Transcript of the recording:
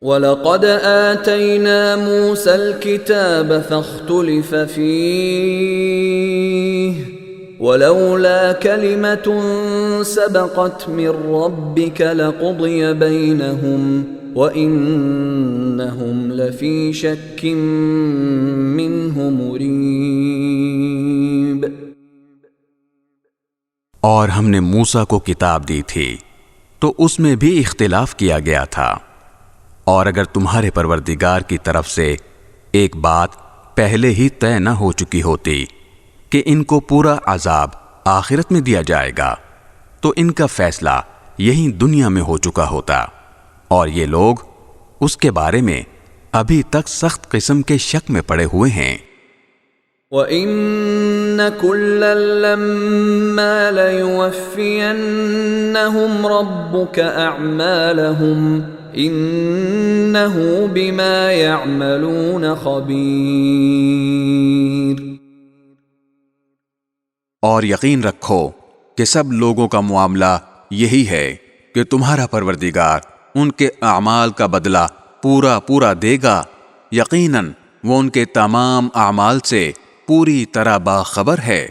وَلَقَدْ آتَيْنَا مُوسَى الْكِتَابَ فَاخْتُلِفَ فِيهِ وَلَوْلَا كَلِمَةٌ سَبَقَتْ مِنْ رَبِّكَ لَقُضِيَ بَيْنَهُمْ وَإِنَّهُمْ لَفِي شَكٍّ مِّنْهُ مُرِيبٍ۔ اور ہم نے موسیٰ کو کتاب دی تھی تو اس میں بھی اختلاف کیا گیا تھا، اور اگر تمہارے پروردگار کی طرف سے ایک بات پہلے ہی طے نہ ہو چکی ہوتی کہ ان کو پورا عذاب آخرت میں دیا جائے گا تو ان کا فیصلہ یہیں دنیا میں ہو چکا ہوتا، اور یہ لوگ اس کے بارے میں ابھی تک سخت قسم کے شک میں پڑے ہوئے ہیں۔ وَإِنَّ كُلًّا لَّمَّا لَيُوَفِّيَنَّهُمْ رَبُّكَ أَعْمَالَهُمْ إِنَّهُ بِمَا يَعْمَلُونَ خَبِيرٌ۔ اور یقین رکھو کہ سب لوگوں کا معاملہ یہی ہے کہ تمہارا پروردگار ان کے اعمال کا بدلہ پورا پورا دے گا، یقیناً وہ ان کے تمام اعمال سے پوری طرح باخبر ہے۔